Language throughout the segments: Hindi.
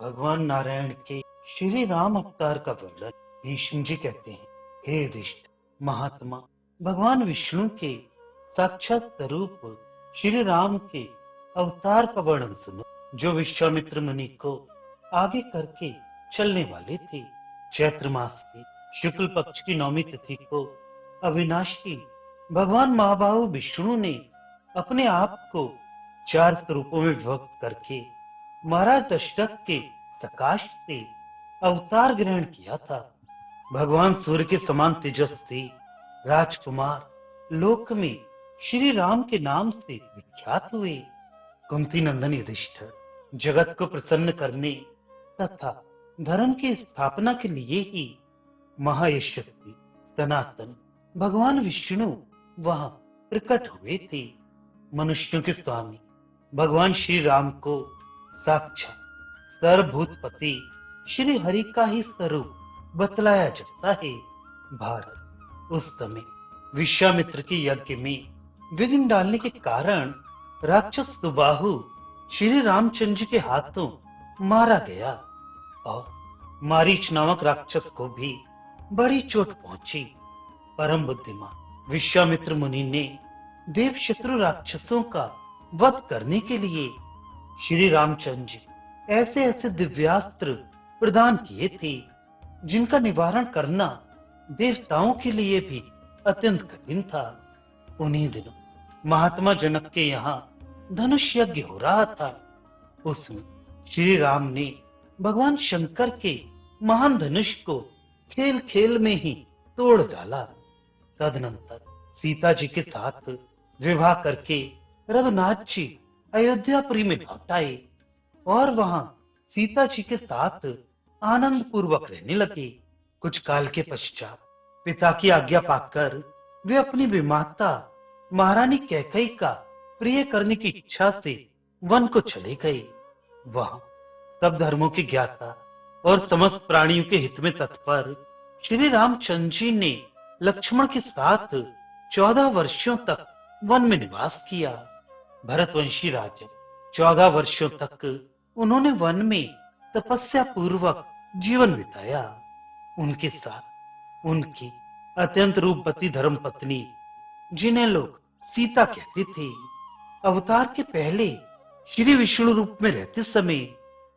भगवान नारायण के श्री राम अवतार का वर्णन भीष्म जी कहते हैं। हे युधिष्ठिर, महात्मा भगवान विष्णु के साक्षात स्वरूप श्री राम के अवतार का वर्णन सुनो, जो विश्वामित्र मुनि को आगे करके चलने वाले थे। चैत्र मास की शुक्ल पक्ष की नौमी तिथि को अविनाशी भगवान महाबाहु विष्णु ने अपने आप को 4 स्वरूपों में विभक्त करके महाराज दशरथ के सकाश से अवतार ग्रहण किया था। भगवान सूर्य के समान तेजस्वी राजकुमार लोक में श्री राम के नाम से विख्यात हुए। कुंती नंदन युधिष्ठिर जगत को प्रसन्न करने तथा धर्म की स्थापना के लिए ही महायशस्वी सनातन भगवान विष्णु वहां प्रकट हुए थे। मनुष्यों के स्वामी भगवान श्री राम को साक्षात सर्वभूतपति श्री हरि का ही स्वरूप बतलाया जाता है। भारत उस समय विश्वामित्र के यज्ञ में विघ्न डालने के कारण राक्षस सुबाहु श्री रामचंद्र जी के हाथों मारा गया और मारीच नामक राक्षस को भी बड़ी चोट पहुंची। परम बुद्धिमान विश्वामित्र मुनि ने देव शत्रु राक्षसों का वध करने के लिए श्री रामचंद्र जी ऐसे ऐसे दिव्यास्त्र प्रदान किए थे जिनका निवारण करना देवताओं के लिए भी अत्यंत कठिन था। उन्हीं दिनों महात्मा जनक के यहाँ धनुष यज्ञ हो रहा था। उसमें श्री राम ने भगवान शंकर के महान धनुष को खेल खेल में ही तोड़ डाला। तदनंतर सीता जी के साथ विवाह करके रघुनाथ जी अयोध्यापुरी में लौट आए और वहां सीता जी के साथ आनंद पूर्वक रहने लगे। कुछ काल के पश्चात पिता की आज्ञा पाकर वे अपनी विमाता महारानी कैकेयी का प्रिय करने की इच्छा से वन को चले गए। वहां सब धर्मों के ज्ञाता और समस्त प्राणियों के हित में तत्पर श्री रामचंद्र जी ने लक्ष्मण के साथ 14 वर्षों तक वन में निवास किया। भरतवंशी राजा 14 वर्षों तक उन्होंने वन में तपस्या पूर्वक जीवन बिताया। उनके साथ उनकी अत्यंत रूपवती धर्मपत्नी जिन्हें लोग सीता कहते थे, अवतार के पहले श्री विष्णु रूप में रहते समय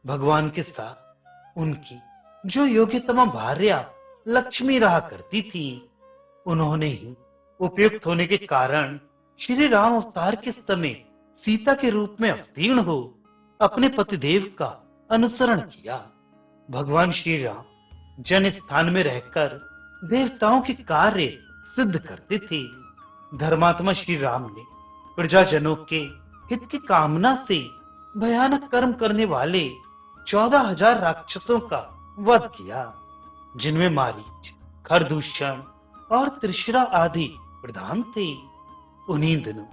भगवान के साथ उनकी जो योग्यतमा भार्या लक्ष्मी रहा करती थी, उन्होंने ही उपयुक्त होने के कारण श्री राम अवतार के समय सीता के रूप में अवतीर्ण हो अपने पतिदेव का अनुसरण किया। भगवान श्री राम जन स्थान में रहकर देवताओं के कार्य सिद्ध करते थे। धर्मात्मा श्री राम ने प्रजाजनों के हित की कामना से भयानक कर्म करने वाले 14,000 राक्षसों का वध किया, जिनमें मारीच, खरदूषण और त्रिशरा आदि प्रधान थे। उन्हीं दिनों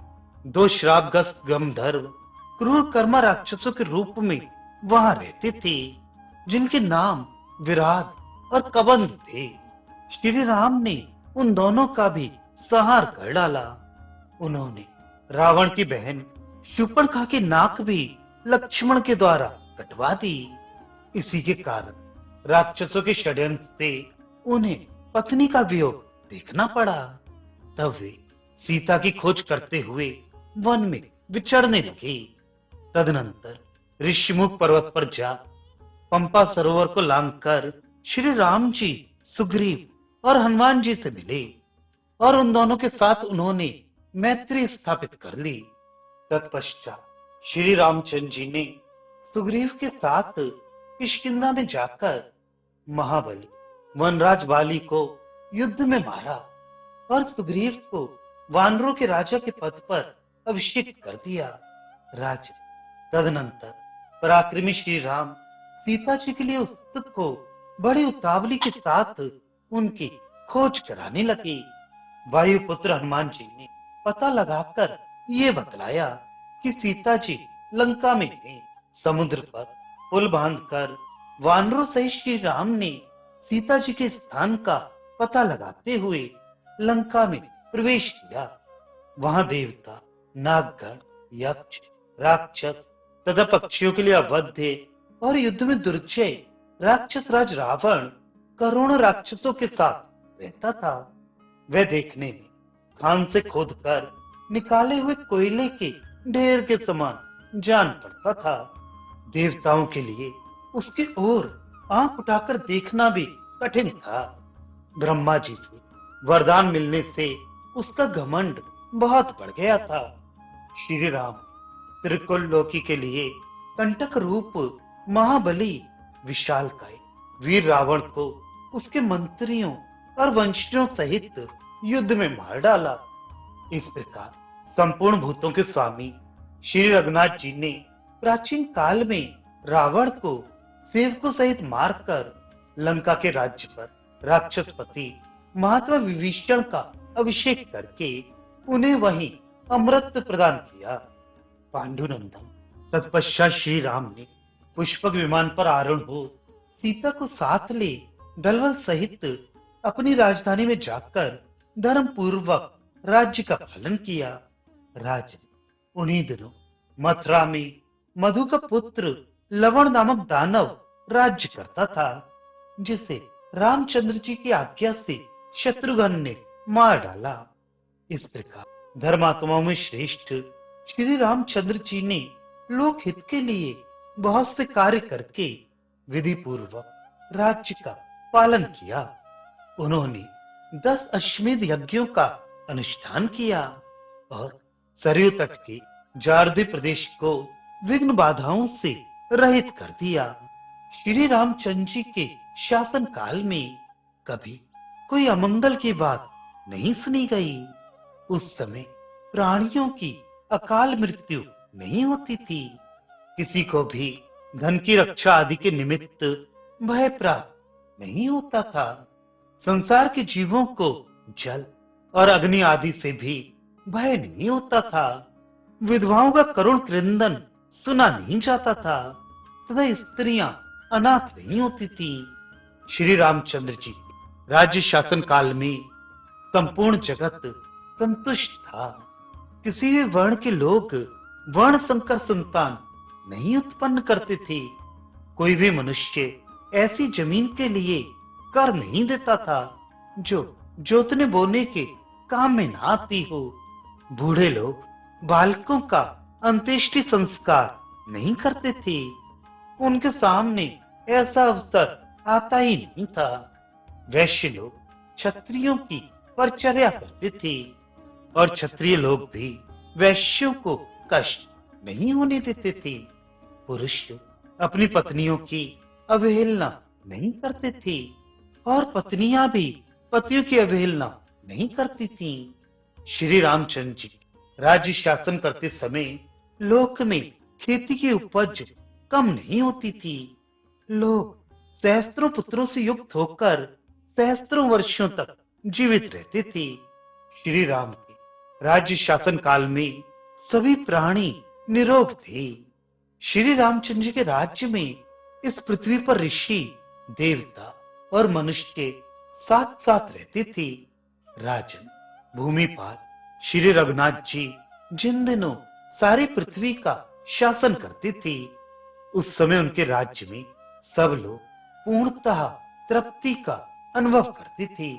2 श्रापग्रस्त गंधर्व क्रूर कर्मा राक्षसों के रूप में वहां रहते थे, जिनके नाम विराट और कबंध थे। श्री राम ने उन दोनों का भी संहार कर डाला। उन्होंने रावण की बहन शूर्पणखा के नाक भी लक्ष्मण के द्वारा कटवा दी। इसी के कारण राक्षसों के षड्यंत्र से उन्हें पत्नी का वियोग देखना पड़ा। तब वे सीता की खोज करते हुए वन में विचरने लगे। तदनंतर ऋषिमुख पर्वत पर जा पंपा सरोवर को लांघकर श्री राम जी सुग्रीव और हनुमान जी से मिले और उन दोनों के साथ उन्होंने मैत्री स्थापित कर ली। तत्पश्चात श्री रामचंद्र जी ने सुग्रीव के साथ किष्किंधा में जाकर महाबली वनराज बाली को युद्ध में मारा और सुग्रीव को वानरों के राजा के पद पर अभिषिक्त कर दिया। राजा तदनंतर पराक्रमी श्री राम सीता जी के लिए उस पुत्र को बड़ी उतावली के साथ उनकी खोज कराने लगे। वायुपुत्र हनुमान जी ने पता लगाकर ये बतलाया कि सीता जी लंका में है। समुद्र पर पुल बांधकर वानरों सहित श्री राम ने सीता जी के स्थान का पता लगाते हुए लंका में प्रवेश किया। वहां देवता, नागगण, यक्ष, राक्षस तथा पक्षियों के लिए अवध्य और युद्ध में दुर्जय राक्षस राज रावण करोड़ों राक्षसों के साथ रहता था। वह देखने में खान से खोदकर निकाले हुए कोयले के ढेर के समान जान पड़ता था। देवताओं के लिए उसके ओर आंख उठाकर देखना भी कठिन था। ब्रह्मा जी से वरदान मिलने से उसका घमंड बहुत बढ़ गया था। श्री राम त्रिकुल लोकी के लिए कंटक रूप महाबली विशालकाय वीर रावण को उसके मंत्रियों और वंशियों सहित युद्ध में मार डाला। इस प्रकार संपूर्ण भूतों के स्वामी श्री रघुनाथ जी ने प्राचीन काल में रावण को सेवकों सहित मारकर लंका के राज्य पर राक्षसपति महात्मा विभीषण का अभिषेक करके उन्हें वहीं अमृत प्रदान किया। पांडुनंदन तत्पश्चात श्री राम ने पुष्पक विमान पर आरूढ़ हो सीता को साथ ले दलबल सहित अपनी राजधानी में जाकर धर्म पूर्वक राज्य का पालन किया। राजन उन्हीं दिनों मथुरा में मधु का पुत्र लवण नामक दानव राज्य करता था, जिसे रामचंद्र जी की आज्ञा से शत्रुघ्न ने मार डाला। इस प्रकार धर्मात्माओं में श्रेष्ठ श्री रामचंद्र जी ने लोक हित के लिए बहुत से कार्य करके विधि पूर्वक राज्य का पालन किया। उन्होंने 10 अश्वमेध यज्ञों का अनुष्ठान किया और सरयू तट के जारदी प्रदेश को विघ्न बाधाओं से रहित कर दिया। श्री रामचंद्र जी के शासन काल में कभी कोई अमंगल की बात नहीं सुनी गई। उस समय प्राणियों की अकाल मृत्यु नहीं होती थी। किसी को भी धन की रक्षा आदि के निमित्त भय प्राप्त नहीं होता था। संसार के जीवों को जल और अग्नि आदि से भी भय नहीं होता था। विधवाओं का करुण क्रंदन सुना नहीं जाता था तथा स्त्रियां अनाथ नहीं होती थी। श्री रामचंद्र जी राज्य शासन काल में संपूर्ण जगत संतुष्ट था। किसी भी वर्ण के लोग वर्ण संकर संतान नहीं उत्पन्न करते थे। कोई भी मनुष्य ऐसी जमीन के लिए कर नहीं देता था जो जोतने बोने के काम में ना आती हो। बूढ़े लोग बालकों का अंत्येष्टि संस्कार नहीं करते थे। उनके सामने ऐसा अवसर आता ही नहीं था। वैश्य लोग क्षत्रियों की परिचर्या करते थे और क्षत्रिय लोग भी वैश्यों को कष्ट नहीं होने देते थे। पुरुष अपनी पत्नियों की अवहेलना नहीं करते थे और पत्नियां भी पतियों की अवहेलना नहीं करती थीं। श्री रामचंद्र जी राज्य शासन करते समय लोक में खेती की उपज कम नहीं होती थी। लोग सहस्त्रों पुत्रों से युक्त होकर सहस्त्रों वर्षों तक जीवित रहते थे। श्री राम के राज्य शासन काल में सभी प्राणी निरोग थे। श्री रामचंद्र जी के राज्य में इस पृथ्वी पर ऋषि देवता और मनुष्य साथ साथ रहते थे। राजन भूमि पर श्री रघुनाथ जी जिन दिनों सारी पृथ्वी का शासन करते थे उस समय उनके राज्य में सब लोग पूर्णतः तृप्ति का अनुभव करते थे।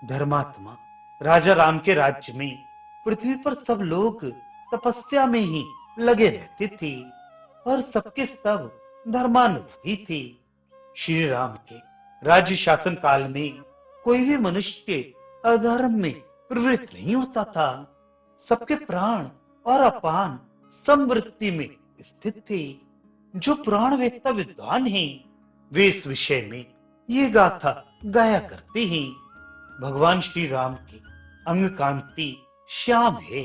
धर्मात्मा राजा राम के राज्य में पृथ्वी पर सब लोग तपस्या में ही लगे रहते थे और सबके सब धर्मानुरागी थे। श्री राम के राज्य शासन काल में कोई भी मनुष्य अधर्म में प्रवृत्त नहीं होता था। सबके प्राण और अपान समवृत्ति में स्थित थे। जो पुराण वेत्ता विद्वान हैं वे इस विषय में ये गाथा गाया करते हैं। भगवान श्री राम की अंग कांति श्याम है,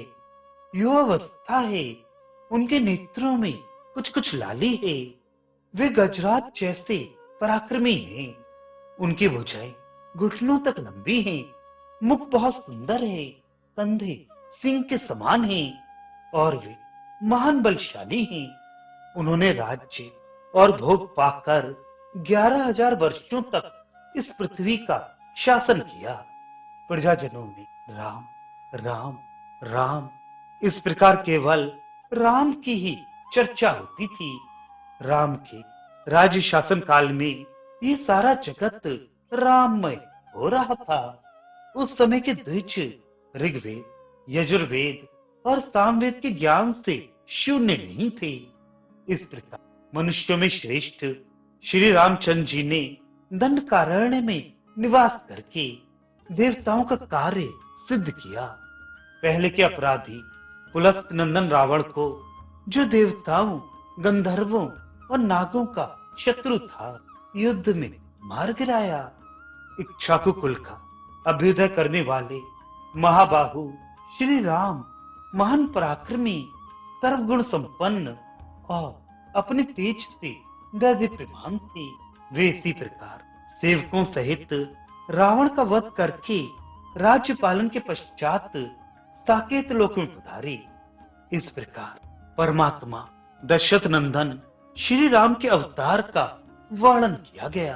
युवावस्था है, उनके नेत्रों में कुछ कुछ लाली है। वे गजराज जैसे पराक्रमी हैं। उनकी भुजाएं घुटनों तक लंबी हैं। मुख बहुत सुंदर है, कंधे सिंह के समान हैं और वे महान बलशाली हैं। उन्होंने राज्य और भोग पाकर 11,000 वर्षों तक इस पृथ्वी का शासन किया। प्रजाजनों में राम राम राम इस प्रकार केवल राम की ही चर्चा होती थी। राम के राज्य शासन काल में ये सारा जगत राममय हो रहा था। उस समय के द्विज ऋग्वेद, यजुर्वेद और सामवेद के ज्ञान से शून्य नहीं थे। इस प्रकार मनुष्यों में श्रेष्ठ श्री रामचंद्र जी ने दंडकारण्य में निवास करके देवताओं का कार्य सिद्ध किया। पहले के अपराधी पुलस्त नंदन रावण को, जो देवताओं, गंधर्वों और नागों का शत्रु था, युद्ध में मार गिराया। इक्ष्वाकु कुल का अभ्युदय करने वाले महाबाहु श्री राम महान पराक्रमी, सर्वगुण संपन्न और अपने तेज से दैदीप्यमान थे। वे इसी प्रकार सेवकों सहित रावण का वध करके राज्य पालन के पश्चात साकेत लोक में पधारे। इस प्रकार परमात्मा दशरथ नंदन श्री राम के अवतार का वर्णन किया गया।